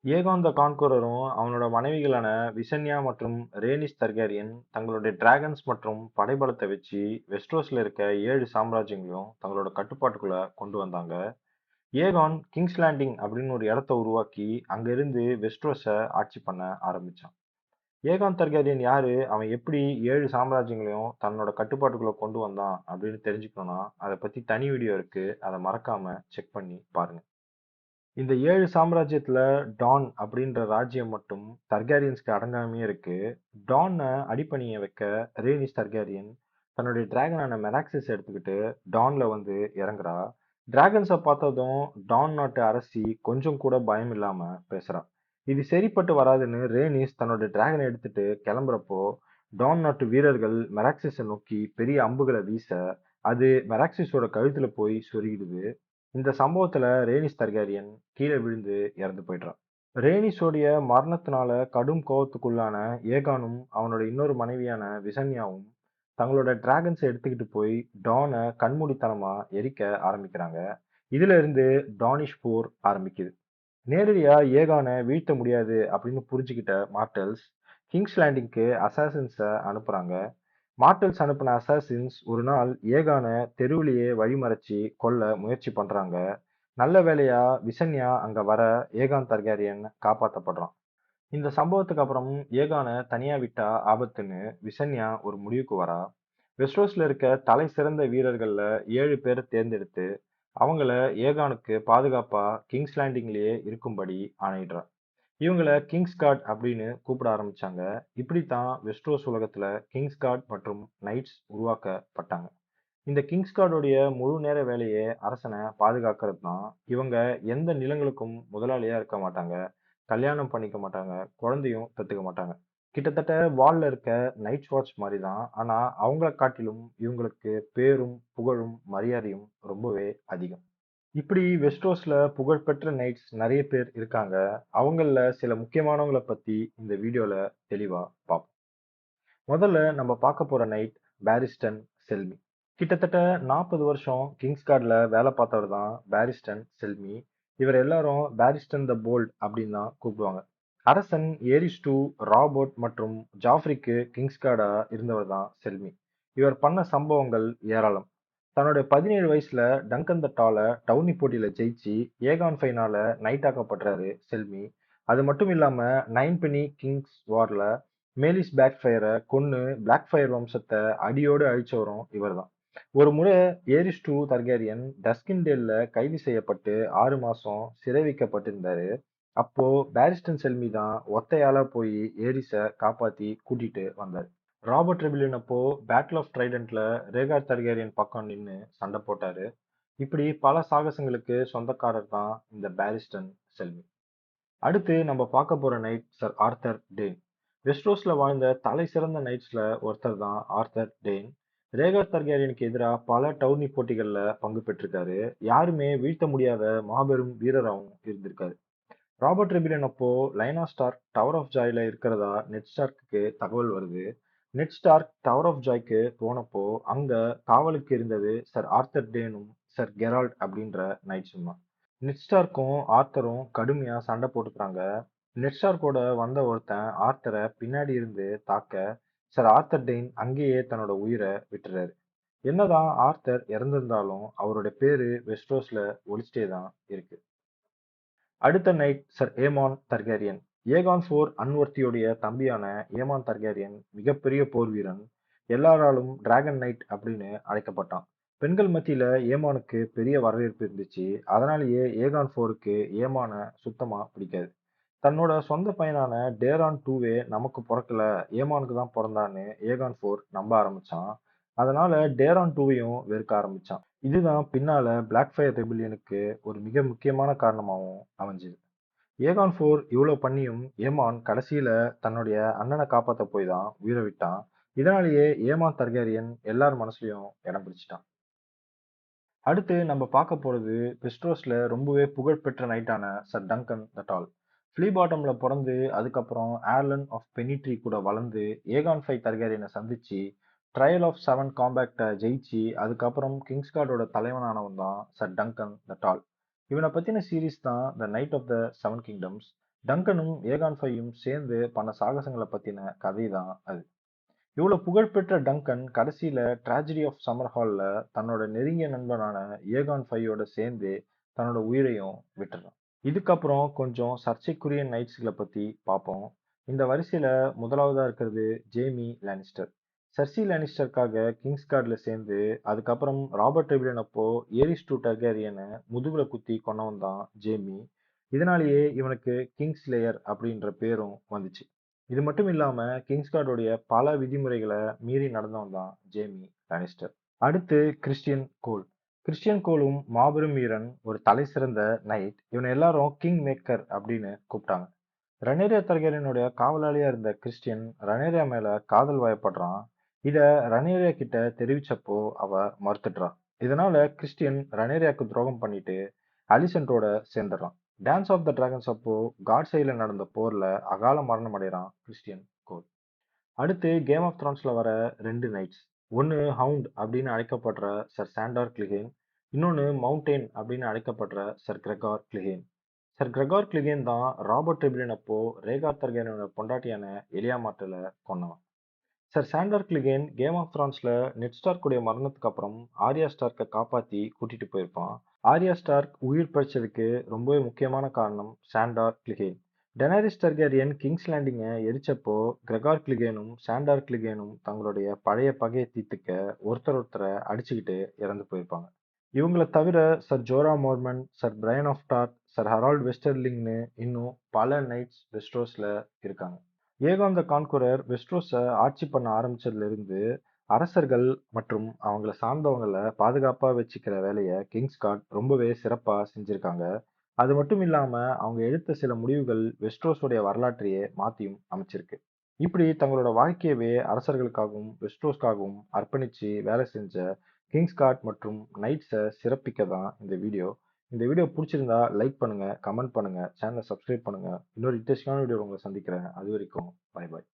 ஏகான் த கான்குரரும் அவனோட மனைவிகளான விசன்யா மற்றும் ரேனிஸ் தர்கேரியன் தங்களுடைய டிராகன்ஸ் மற்றும் படைபலத்தை வச்சு வெஸ்ட்ரோஸ்ல இருக்க 7 சாம்ராஜ்யங்களையும் தங்களோட கட்டுப்பாட்டுக்குள்ள கொண்டு வந்தாங்க. ஏகான் கிங்ஸ் லேண்டிங் அப்படின்னு ஒரு இடத்த உருவாக்கி அங்க இருந்து வெஸ்ட்ரோஸை ஆட்சி பண்ண ஆரம்பிச்சான். ஏகான் தர்கேரியன் யாரு, அவன் எப்படி 7 சாம்ராஜ்யங்களையும் தன்னோட கட்டுப்பாட்டுக்குள்ள கொண்டு வந்தான் அப்படின்னு தெரிஞ்சுக்கணும்னா அதை பத்தி தனி வீடியோ இருக்கு. அதை மறக்காம செக் பண்ணி பாருங்க. இந்த 7 சாம்ராஜ்யத்துல டான் அப்படின்ற ராஜ்யம் மட்டும் தர்கேரியன்ஸ்க்கு அடங்காமையே இருக்கு. டானை அடிபணிய வைக்க ரேனிஸ் தர்கேரியன் தன்னுடைய டிராகனான மெராக்சிஸ் எடுத்துக்கிட்டு டான்ல வந்து இறங்குறா. டிராகன்ஸை பார்த்ததும் டான் நாட்டு அரசி கொஞ்சம் கூட பயம் இல்லாம பேசுறா. இது சரிப்பட்டு வராதுன்னு ரேனிஸ் தன்னோட டிராகனை எடுத்துட்டு கிளம்புறப்போ டான் நாட்டு வீரர்கள் மெராக்சிஸை நோக்கி பெரிய அம்புகளை வீச அது மெராக்சிஸோட கழுத்துல போய் சொருகிடுது. இந்த சம்பவத்துல ரேனிஸ் தர்காரியன் கீழே விழுந்து இறந்து போயிடுறான். ரேனிஸோடைய மரணத்தினால கடும் கோவத்துக்குள்ளான ஏகானும் அவனோட இன்னொரு மனைவியான விசன்யாவும் தங்களோட டிராகன்ஸை எடுத்துக்கிட்டு போய் டானை கண்மூடித்தனமா எரிக்க ஆரம்பிக்கிறாங்க. இதுல இருந்து டானிஷ் போர் ஆரம்பிக்குது. நேரடியா ஏகானை வீழ்த்த முடியாது அப்படின்னு புரிஞ்சுக்கிட்ட மார்டல்ஸ் கிங்ஸ் லேண்டிங்க்கு அசாசின்ஸை அனுப்புறாங்க. மார்டல்ஸ் அனுப்பின அசாசின்ஸ் ஒரு நாள் ஏகான தெருவிலேயே வழிமறைச்சு கொல்ல முயற்சி பண்றாங்க. நல்ல வேளையா விசன்யா அங்க வர ஏகான் தர்காரியன் காப்பாத்தப்படுறான். இந்த சம்பவத்துக்கு அப்புறம் ஏகான தனியா விட்டா ஆபத்துன்னு விசன்யா ஒரு முடிவுக்கு வரா. வெஸ்ட்ரோஸ்ல இருக்க தலை சிறந்த வீரர்கள்ல 7 பேரை தேர்ந்தெடுத்து அவங்கள ஏகானுக்கு பாதுகாப்பா கிங்ஸ் லேண்டிங்லயே இருக்கும்படி ஆணையிடுறா. இவங்கள கிங்ஸ் கார்ட் அப்படின்னு கூப்பிட ஆரம்பிச்சாங்க. இப்படித்தான் வெஸ்ட்ரோஸ் உலகத்துல கிங்ஸ் கார்ட் மற்றும் நைட்ஸ் உருவாக்கப்பட்டாங்க. இந்த கிங்ஸ் கார்டுடைய முழு நேர வேலையே அரசனை பாதுகாக்கிறது தான். இவங்க எந்த நிலங்களுக்கும் முதலாளியா இருக்க மாட்டாங்க, கல்யாணம் பண்ணிக்க மாட்டாங்க, குழந்தையும் பெத்துக்க மாட்டாங்க. கிட்டத்தட்ட வால்ல இருக்க நைட் வாட்ச் மாதிரி தான். ஆனா அவங்கள காட்டிலும் இவங்களுக்கு பேரும் புகழும் மரியாதையும் ரொம்பவே அதிகம். இப்படி வெஸ்ட்ரோஸ்ல புகழ்பெற்ற நைட்ஸ் நிறைய பேர் இருக்காங்க. அவங்கள சில முக்கியமானவங்கள பத்தி இந்த வீடியோல தெளிவா பார்ப்போம். முதல்ல நம்ம பார்க்க போற நைட் பாரிஸ்டன் செல்மி. கிட்டத்தட்ட 40 வருஷம் கிங்ஸ் கார்ட்ல வேலை பார்த்தவர் தான் பாரிஸ்டன் செல்மி. இவர் எல்லாரும் பாரிஸ்டன் த போல்ட் அப்படின்னு தான் கூப்பிடுவாங்க. அரசன் ஏரிஸ் டூ, ராபர்ட் மற்றும் ஜாஃப்ரிக்கு கிங்ஸ் கார்டா இருந்தவர் தான் செல்மி. இவர் பண்ண சம்பவங்கள் ஏராளம். தன்னோட 17 வயசுல டங்கன் த டால டவுனி போட்டியில ஜெயிச்சு ஏகான் ஃபைனால நைட் ஆக்கப்படுறாரு செல்மி. அது மட்டும் இல்லாம நைன் பெனி கிங்ஸ் வார்ல மேலிஸ் பிளாக்ஃபயரை கொன்னு பிளாக்ஃபயர் வம்சத்தை அடியோடு அழிச்சவரும் இவர்தான். ஒரு முறை ஏரிஸ் டூ தர்கேரியன் டஸ்கின்டேல்ல கைது செய்யப்பட்டு 6 மாசம் சிறை வைக்கப்பட்டிருந்தாரு. அப்போ பாரிஸ்டன் செல்மி தான் ஒத்தையாளா போய் ஏரிஸை காப்பாத்தி கூட்டிட்டு வந்தாரு. ராபர்ட் ரெபிலியன் அப்போ பேட்டில் ஆஃப் ட்ரைடன்ட்ல ரேகார் தர்கேரியன் பக்கம் நின்னு சண்டை போட்டாரு. இப்படி பல சாகசங்களுக்கு சொந்தக்காரர் தான் இந்த பாரிஸ்டன் செல்மி. அடுத்து நம்ம பார்க்க போற நைட் சர் ஆர்தர் டேன். வெஸ்ட்ரோஸ்ல வாழ்ந்த தலை சிறந்த நைட்ஸ்ல ஒருத்தர் தான் ஆர்தர் டேன். ரேகார் தர்கேரியனுக்கு எதிராக பல டவுர்னி போட்டிகள்ல பங்கு பெற்றிருக்காரு. யாருமே வீழ்த்த முடியாத மாபெரும் வீரராகவும் இருந்திருக்காரு. ராபர்ட் ரெபிலியன் அப்போ லைனா ஸ்டார்க் டவர் ஆஃப் ஜாய்ல இருக்கிறதா நெட் ஸ்டார்க்கு தகவல் வருது. நெட் ஸ்டார்க் டவர் ஆஃப் ஜாய்க்கு போனப்போ அங்க காவலுக்கு இருந்தது சர் ஆர்தர் டேனும் சர் கெரால்ட் அப்படின்ற நைட்ஸும் தான். நெட் ஸ்டார்க்கும் ஆர்த்தரும் கடுமையா சண்டை போட்டுக்கிறாங்க. நெட் ஸ்டார்க்கோட வந்த ஒருத்தன் ஆர்த்தரை பின்னாடி இருந்து தாக்க சர் ஆர்தர் டெயின் அங்கேயே தன்னோட உயிரை விட்டுறாரு. என்னதான் ஆர்த்தர் இறந்திருந்தாலும் அவரோட பேரு வெஸ்ட்ரோஸ்ல ஒலிச்சிட்டே தான் இருக்கு. அடுத்த நைட் சர் ஏமான் தர்கேரியன். ஏகான் ஃபோர் அன்வர்த்தியோடைய தம்பியான ஏமான் தர்கேரியன் மிகப்பெரிய போர் வீரன். எல்லாராலும் டிராகன் நைட் அப்படின்னு அழைக்கப்பட்டான். பெண்கள் மத்தியில ஏமானுக்கு பெரிய வரவேற்பு இருந்துச்சு. அதனாலேயே ஏகான் ஃபோருக்கு ஏமான சுத்தமா பிடிக்காது. தன்னோட சொந்த பையனான டேரான் டூவே நமக்கு பிறக்கல, ஏமானுக்கு தான் பிறந்தான்னு ஏகான் ஃபோர் நம்ப ஆரம்பிச்சான். அதனால டேரான் டூவையும் வெறுக்க ஆரம்பிச்சான். இதுதான் பின்னால பிளாக்ஃபயர் ரெபிலியனுக்கு ஒரு மிக முக்கியமான காரணமாகவும் அமைஞ்சுது. ஏகான் ஃபோர் இவ்வளவு பண்ணியும் ஏமான் கடைசியில தன்னுடைய அண்ணனை காப்பாத்த போய் தான் உயிரை விட்டான். இதனாலேயே ஏமான் தர்கேரியன் எல்லார் மனசுலயும் இடம் பிடிச்சிட்டான். அடுத்து நம்ம பார்க்க போறது வெஸ்ட்ரோஸ்ல ரொம்பவே புகழ்பெற்ற நைட்டான சர் டங்கன் த டால். ஃப்ளீ பாட்டம்ல பிறந்து அதுக்கப்புறம் ஏர்லன் ஆஃப் பெனிட்ரி கூட வளர்ந்து ஏகான் ஃபை தர்கேரியனை சந்திச்சு ட்ரையல் ஆஃப் 7 காம்பேக்டை ஜெயிச்சு அதுக்கப்புறம் கிங்ஸ் கார்டோட தலைவனானவன் தான் சர் டங்கன் த டால். இவனை பத்தின சீரீஸ் தான் the knight of the 7 kingdoms. டங்கனும் ஏகான் ஃபையும் சேர்ந்து பண்ண சாகசங்களை பத்தின கதை தான் அது. இவ்வளவு புகழ்பெற்ற டங்கன் கடைசியில ட்ராஜடி ஆஃப் சம்மர் ஹால்ல தன்னோட நெருங்கிய நண்பனான ஏகான் ஃபையோட சேர்ந்து தன்னோட உயிரையும் விட்டுறான். இதுக்கப்புறம் கொஞ்சம் சர்ச்சைக்குரிய நைட்ஸ்களை பத்தி பார்ப்போம். இந்த வரிசையில முதலாவதா இருக்கிறது ஜேமி லானிஸ்டர். சர்சி லானிஸ்டருக்காக கிங்ஸ்கார்ட்ல சேர்ந்து அதுக்கப்புறம் ராபர்ட் டெபிலியன் அப்போ ஏரிஸ் டூ டர்கேரியனை முதுகுல குத்தி கொன்னவன் தான் ஜேமி. இதனாலேயே இவனுக்கு கிங்ஸ் லேயர் அப்படின்ற பேரும் வந்துச்சு. இது மட்டும் இல்லாம கிங்ஸ்கார்டோடைய பல விதிமுறைகளை மீறி நடந்தவன் தான் ஜேமி லானிஸ்டர். அடுத்து கிறிஸ்டியன் கோல். கிறிஸ்டியன் கோலும் மாபெரும் வீரன், ஒரு தலை சிறந்த நைட். இவனை எல்லாரும் கிங் மேக்கர் அப்படின்னு கூப்பிட்டாங்க. ரனேரியா தர்கேரியனுடைய காவலாளியா இருந்த கிறிஸ்டியன் ரனேரியா மேல காதல் வயப்படுறான். இத ரனேரியா கிட்ட தெரிவிச்சப்போ அவ மறுத்துடுறான். இதனால கிறிஸ்டியன் ரனேரியாக்கு துரோகம் பண்ணிட்டு அலிசென்டோட சேர்ந்துடுறான். டான்ஸ் ஆஃப் த டிராகன்ஸ் அப்போ காட்ஸைல நடந்த போர்ல அகால மரணம் அடைகிறான் கிறிஸ்டியன் கோல். அடுத்து கேம் ஆஃப் த்ரான்ஸ்ல வர ரெண்டு நைட்ஸ். ஒன்னு ஹவுண்ட் அப்படின்னு அழைக்கப்படுற சர் சாண்டார் கிளிகேன், இன்னொன்னு மவுண்டேன் அப்படின்னு அழைக்கப்படுற சர் கிரெகார் கிளிகேன். சர் கிரெகார் கிளிகேன் தான் ராபர்ட் டெபிலின் அப்போ ரேகார் தர்கேரியனோட பொண்டாட்டியான எலியாமார்ட்ல கொன்னவன். Sir Sandor Clegane Game of த்ரான்ஸ்ல நெட் ஸ்டார்க்குடைய மரணத்துக்கு அப்புறம் ஆர்யா ஸ்டார்க்கை காப்பாத்தி கூட்டிட்டு போயிருப்பான். ஆர்யா ஸ்டார்க் உயிர் பிழைச்சதுக்கு ரொம்பவே முக்கியமான காரணம் சாண்டார் கிளிகேன். டெனாரிஸ் டர்கேரியன் கிங்ஸ் லேண்டிங்கை எரிச்சப்போ கிரெகார் கிளிகேனும் சாண்டார் கிளிகேனும் தங்களுடைய பழைய பகையை தீர்த்துக்க ஒருத்தரை அடிச்சுக்கிட்டு இறந்து போயிருப்பாங்க. இவங்கள தவிர Sir Jorah Mormont, Sir Brienne of Tarth, Sir Harrold வெஸ்டர்லிங்னு இன்னும் பல நைட்ஸ் வெஸ்ட்ரோஸ்ல இருக்காங்க. ஏகான் த கான்குரர் வெஸ்ட்ரோஸை ஆட்சி பண்ண ஆரம்பிச்சதுல இருந்து அரசர்கள் மற்றும் அவங்கள சார்ந்தவங்களை பாதுகாப்பா வச்சுக்கிற வேலையை கிங்ஸ்காட் ரொம்பவே சிறப்பா செஞ்சிருக்காங்க. அது மட்டும் இல்லாம அவங்க எடுத்த சில முடிவுகள் வெஸ்ட்ரோஸோடைய வரலாற்றையே மாத்தியும் அமைச்சிருக்கு. இப்படி தங்களோட வாழ்க்கையவே அரசர்களுக்காகவும் வெஸ்ட்ரோஸ்க்காகவும் அர்ப்பணிச்சு வேலை செஞ்ச கிங்ஸ்காட் மற்றும் நைட்ஸை சிறப்பிக்க தான் இந்த வீடியோ. இந்த வீடியோ பிடிச்சிருந்தா லைக் பண்ணுங்க, கமெண்ட் பண்ணுங்க, சேனலை சப்ஸ்கிரைப் பண்ணுங்க. இன்னொரு இன்ட்ரெஸ்டிங்கான வீடியோ உங்களை சந்திக்கிறேன். அது வரைக்கும் பை பாய்.